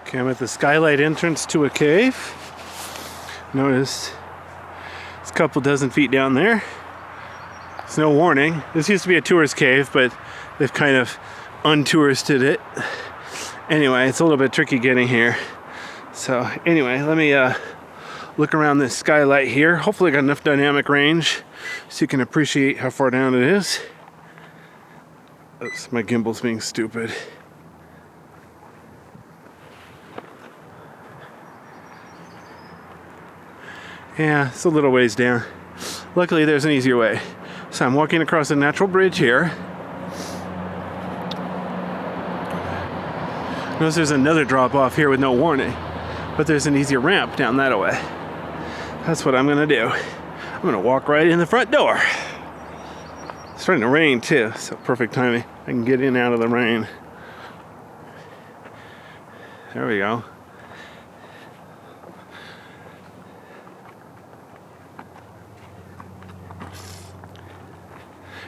Okay, I'm at the skylight entrance to a cave. Notice it's a couple dozen feet down there. There's no warning. This used to be a tourist cave, but they've kind of untouristed it. Anyway, it's a little bit tricky getting here. So anyway, let me look around this skylight here. Hopefully I got enough dynamic range so you can appreciate how far down it is. Oops, my gimbal's being stupid. Yeah, it's a little ways down. Luckily there's an easier way. So I'm walking across a natural bridge here. Notice there's another drop off here with no warning, but there's an easier ramp down that way. That's what I'm gonna do. I'm gonna walk right in the front door. It's starting to rain too, so perfect timing. I can get in and out of the rain. There we go.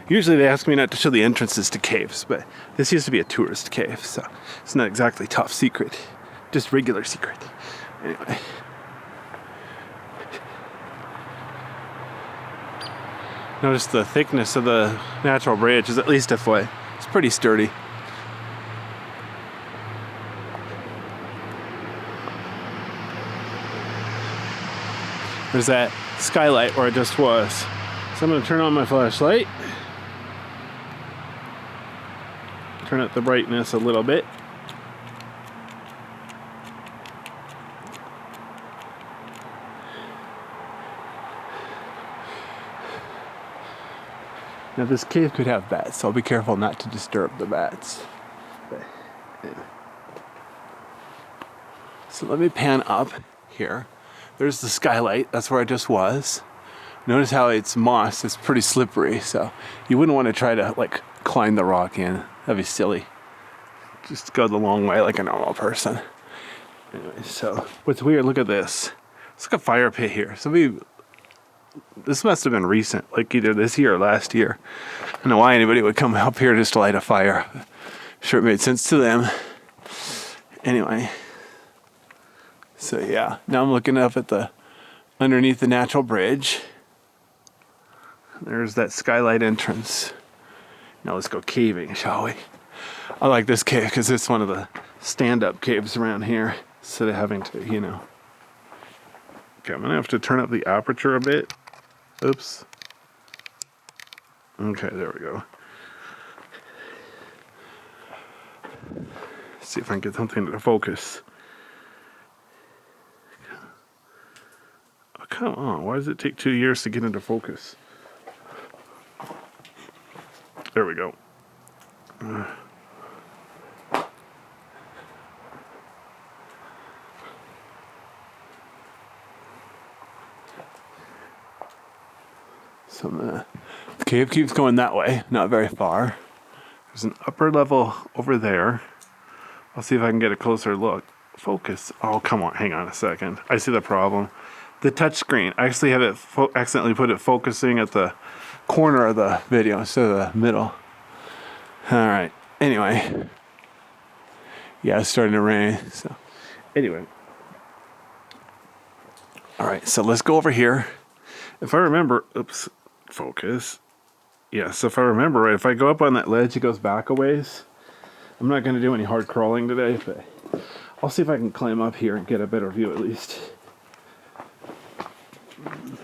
Usually they ask me not to show the entrances to caves, but this used to be a tourist cave, so it's not exactly top secret, just regular secret. Anyway. Notice the thickness of the natural bridge is at least a foot. It's pretty sturdy. There's that skylight where I just was. So I'm going to turn on my flashlight. Turn up the brightness a little bit. Now this cave could have bats, so I'll be careful not to disturb the bats. But, yeah. So let me pan up here. There's the skylight, that's where I just was. Notice how it's moss, it's pretty slippery, so you wouldn't want to try to like climb the rock in. That'd be silly. Just go the long way like a normal person. Anyway, so what's weird, look at this. It's like a fire pit here. This must have been recent, like either this year or last year. I don't know why anybody would come up here just to light a fire. Sure it made sense to them. Anyway. So yeah, now I'm looking up at underneath the natural bridge. There's that skylight entrance. Now let's go caving, shall we? I like this cave because it's one of the stand-up caves around here instead of having to, Okay, I'm gonna have to turn up the aperture a bit. Oops. Okay, there we go. Let's see if I can get something to focus. Oh, come on, why does it take 2 years to get into focus? There we go. So the cave keeps going that way, not very far. There's an upper level over there. I'll see if I can get a closer look. Focus. Oh, come on, hang on a second. I see the problem. The touch screen. I actually have it accidentally put it focusing at the corner of the video instead of the middle. Alright, anyway. Yeah, it's starting to rain, so anyway. Alright, so let's go over here. If I remember, oops, focus. Yeah, so if I remember right, if I go up on that ledge, it goes back a ways. I'm not going to do any hard crawling today, but I'll see if I can climb up here and get a better view at least. I'm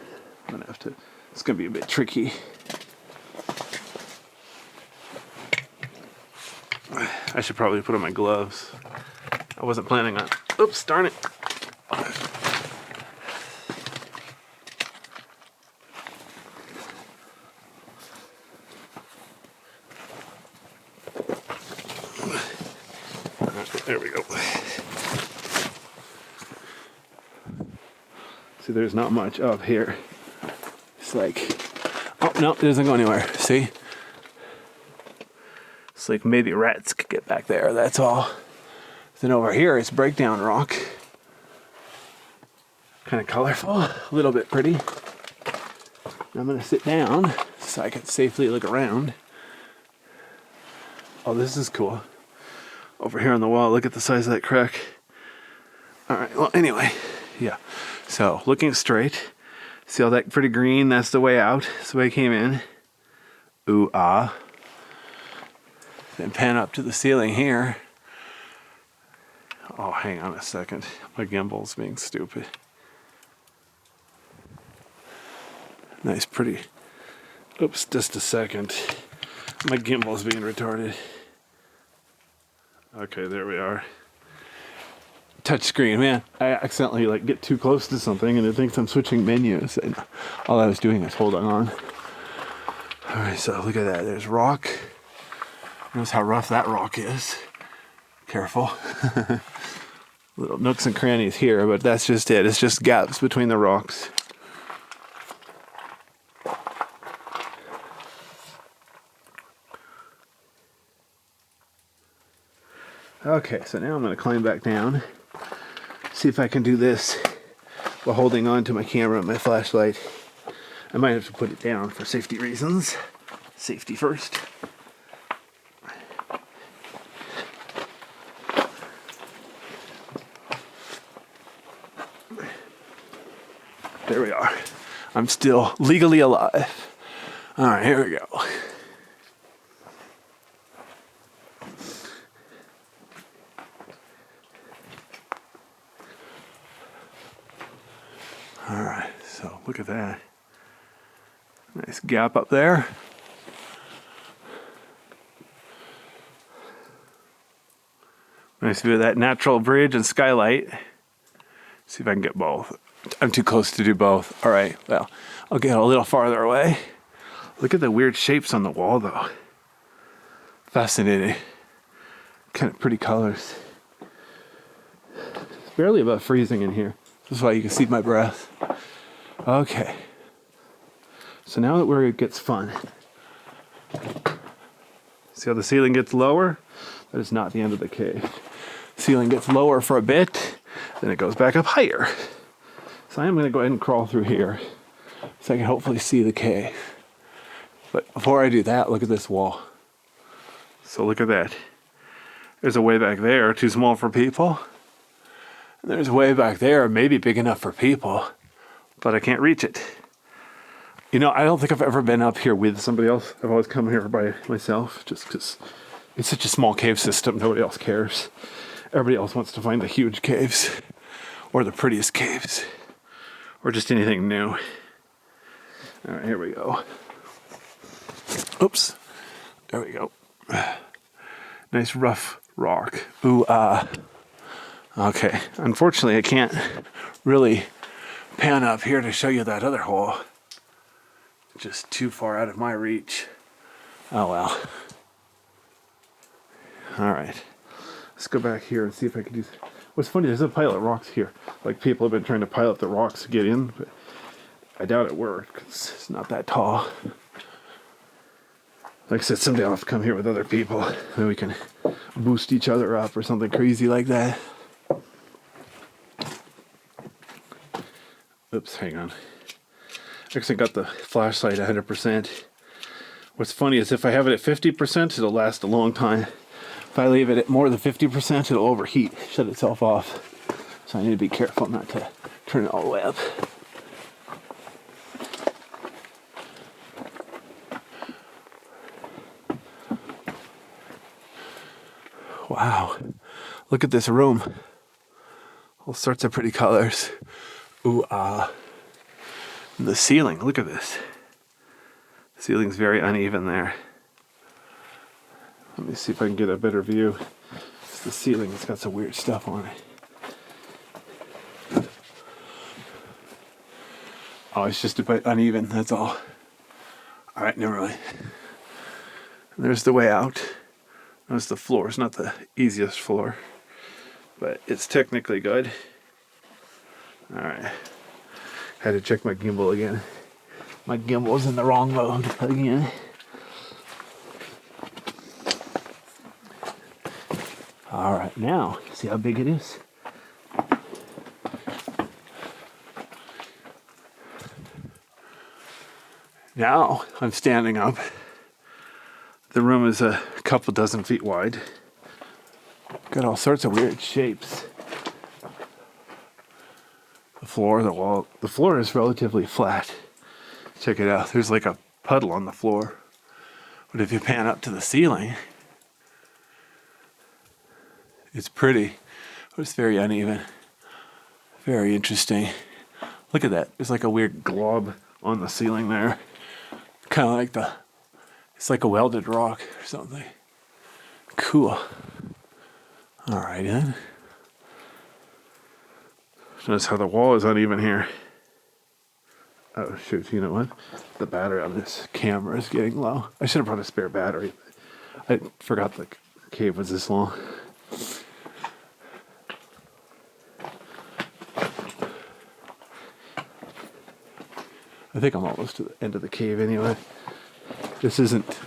going to have to, it's going to be a bit tricky. I should probably put on my gloves. I wasn't planning on, oops, darn it. There we go. See, there's not much up here. It's like, oh, no, it doesn't go anywhere. See? It's like maybe rats could get back there, that's all. Then over here, it's breakdown rock. Kind of colorful, a little bit pretty. I'm going to sit down so I can safely look around. Oh, this is cool. Over here on the wall, look at the size of that crack. All right, well, anyway, yeah. So, looking straight. See all that pretty green? That's the way out. That's the way I came in. Ooh, ah. Then pan up to the ceiling here. Oh, hang on a second. My gimbal's being stupid. Nice, pretty. Oops, just a second. My gimbal's being retarded. Okay, there we are. Touch screen, man. I accidentally get too close to something and it thinks I'm switching menus. And all I was doing is holding on. All right, so look at that. There's rock. Notice how rough that rock is. Careful. Little nooks and crannies here, but that's just it. It's just gaps between the rocks. Okay, so now I'm going to climb back down. See if I can do this while holding on to my camera and my flashlight. I might have to put it down for safety reasons. Safety first. There we are. I'm still legally alive. All right, here we go. All right, so look at that. Nice gap up there. Nice view of that natural bridge and skylight. See if I can get both. I'm too close to do both. All right, well, I'll get a little farther away. Look at the weird shapes on the wall, though. Fascinating. Kind of pretty colors. It's barely above freezing in here. This is why you can see my breath. Okay. So now that where it gets fun. See how the ceiling gets lower? That is not the end of the cave. Ceiling gets lower for a bit, then it goes back up higher. So I am going to go ahead and crawl through here so I can hopefully see the cave. But before I do that, look at this wall. So look at that. There's a way back there, too small for people. And there's a way back there, maybe big enough for people, but I can't reach it. You know, I don't think I've ever been up here with somebody else. I've always come here by myself just because it's such a small cave system. Nobody else cares. Everybody else wants to find the huge caves or the prettiest caves or just anything new. All right, here we go. Oops. There we go. Nice rough rock. Ooh, ah. Okay. Unfortunately, I can't really pan up here to show you that other hole. Just too far out of my reach. Oh, well. All right. Let's go back here and see if I can do... What's funny, there's a pile of rocks here. Like, people have been trying to pile up the rocks to get in, but I doubt it worked because it's not that tall. Like I said, someday I'll have to come here with other people and we can boost each other up or something crazy like that. Oops, hang on. Actually, I got the flashlight 100%. What's funny is if I have it at 50%, it'll last a long time. If I leave it at more than 50%, it'll overheat, shut itself off. So I need to be careful not to turn it all the way up. Wow, look at this room. All sorts of pretty colors. Ooh, ah. And the ceiling, look at this. The ceiling's very uneven there. Let me see if I can get a better view. It's the ceiling, it's got some weird stuff on it. Oh, it's just a bit uneven, that's all. All right, never mind. And there's the way out. Notice the floor is not the easiest floor, but it's technically good. All right. Had to check my gimbal again. My gimbal's in the wrong mode again. All right, now, see how big it is? Now I'm standing up. The room is a couple dozen feet wide. Got all sorts of weird shapes. The floor is relatively flat. Check it out. There's like a puddle on the floor. But if you pan up to the ceiling, it's pretty, but it's very uneven. Very interesting. Look at that. There's like a weird glob on the ceiling there. Kind of like it's like a welded rock or something. Cool. All right then. Notice how the wall is uneven here. Oh shoot, you know what? The battery on this camera is getting low. I should have brought a spare battery. I forgot the cave was this long. I think I'm almost to the end of the cave anyway. This isn't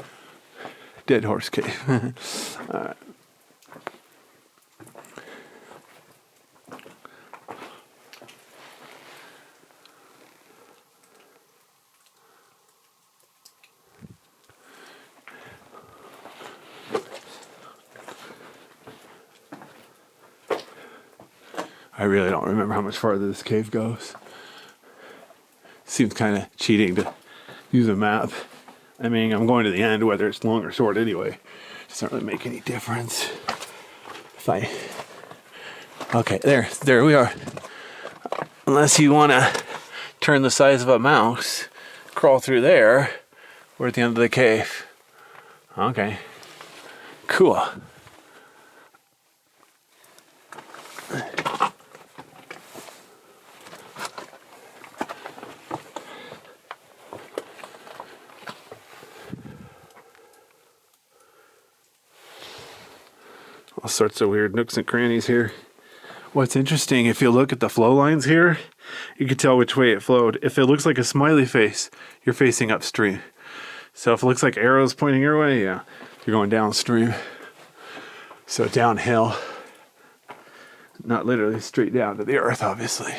Dead Horse Cave. All right. I really don't remember how much farther this cave goes. Seems kind of cheating to use a map. I mean, I'm going to the end, whether it's long or short anyway. It doesn't really make any difference. Okay, there we are. Unless you want to turn the size of a mouse, crawl through there, we're at the end of the cave. Okay, cool. All sorts of weird nooks and crannies here. What's interesting, if you look at the flow lines here, you can tell which way it flowed. If it looks like a smiley face, you're facing upstream. So if it looks like arrows pointing your way, yeah, you're going downstream. So downhill, not literally straight down to the earth, obviously.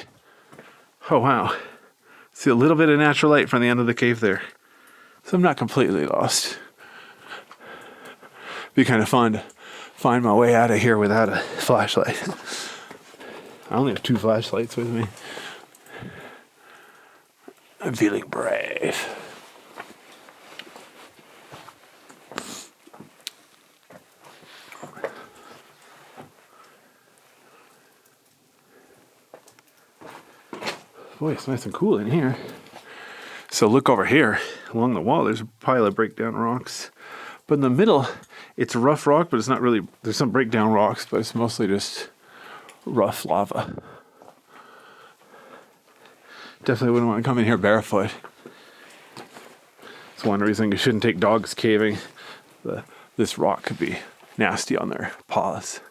Oh wow, see a little bit of natural light from the end of the cave there. So I'm not completely lost. Be kind of fun to find my way out of here without a flashlight. I only have 2 flashlights with me. I'm feeling brave. Boy, it's nice and cool in here. So look over here. Along the wall, there's a pile of breakdown rocks. But in the middle, it's rough rock, but it's not really... There's some breakdown rocks, but it's mostly just rough lava. Definitely wouldn't want to come in here barefoot. It's one reason you shouldn't take dogs caving. This rock could be nasty on their paws.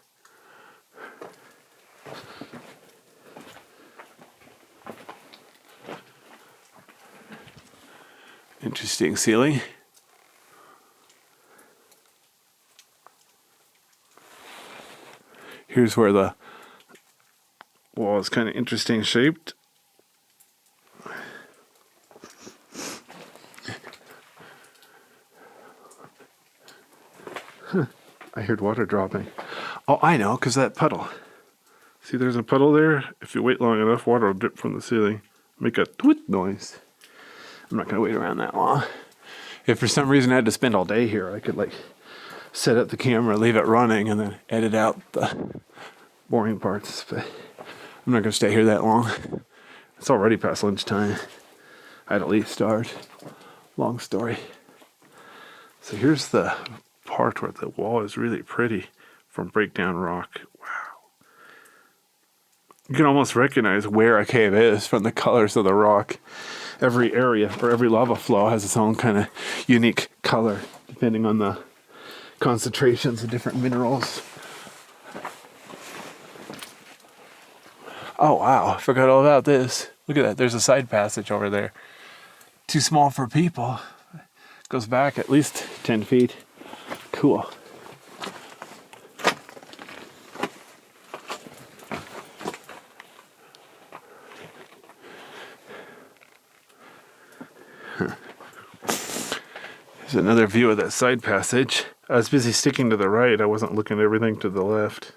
Interesting ceiling. Here's where the wall is kind of interesting shaped. Huh. I heard water dropping. Oh, I know, because that puddle. See, there's a puddle there. If you wait long enough, water will drip from the ceiling. Make a twit noise. I'm not going to wait around that long. If for some reason I had to spend all day here, I could set up the camera, leave it running, and then edit out the boring parts. But I'm not going to stay here that long. It's already past lunchtime. I had to leave start. Long story. So here's the part where the wall is really pretty from breakdown rock. Wow. You can almost recognize where a cave is from the colors of the rock. Every area or every lava flow has its own kind of unique color depending on the concentrations of different minerals. Oh wow, I forgot all about this. Look at that, there's a side passage over there. Too small for people. Goes back at least 10 feet. Cool. There's another view of that side passage. I was busy sticking to the right. I wasn't looking at everything to the left.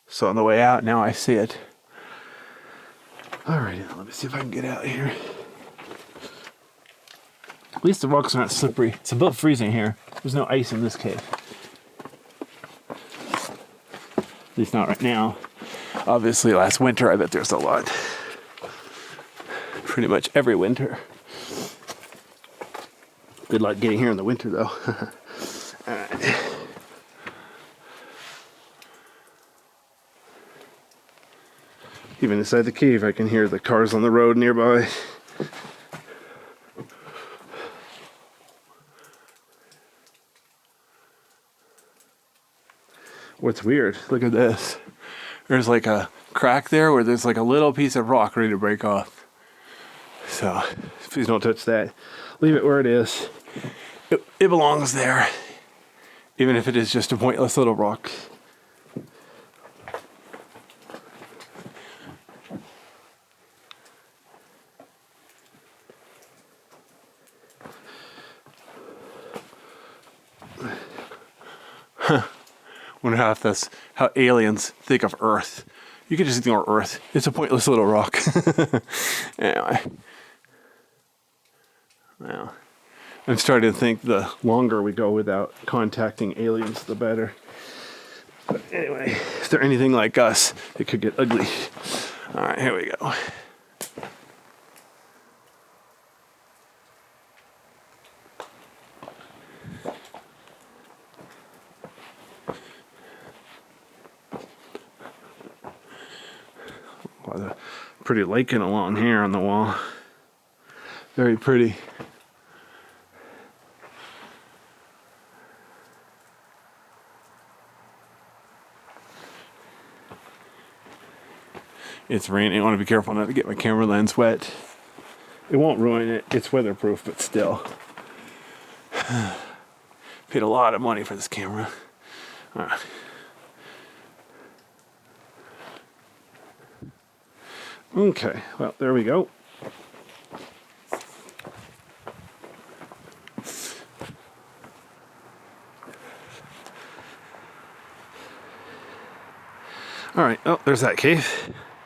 So on the way out, now I see it. Alright, let me see if I can get out here. At least the rocks aren't slippery. It's above freezing here. There's no ice in this cave. At least not right now. Obviously, last winter, I bet there's a lot. Pretty much every winter. Good luck getting here in the winter, though. Alright. Even inside the cave, I can hear the cars on the road nearby. What's weird, look at this. There's like a crack there where there's like a little piece of rock ready to break off. So, please don't touch that. Leave it where it is. It belongs there. Even if it is just a pointless little rock. Wonder how aliens think of Earth. You could just ignore Earth. It's a pointless little rock. Anyway. Well, I'm starting to think the longer we go without contacting aliens, the better. But anyway, if they're anything like us, it could get ugly. Alright, here we go. Pretty lichen along here on the wall. Very pretty. It's raining. I want to be careful not to get my camera lens wet. It won't ruin it. It's weatherproof, but still. Paid a lot of money for this camera. All right. Okay, well, there we go. All right, oh, there's that cave.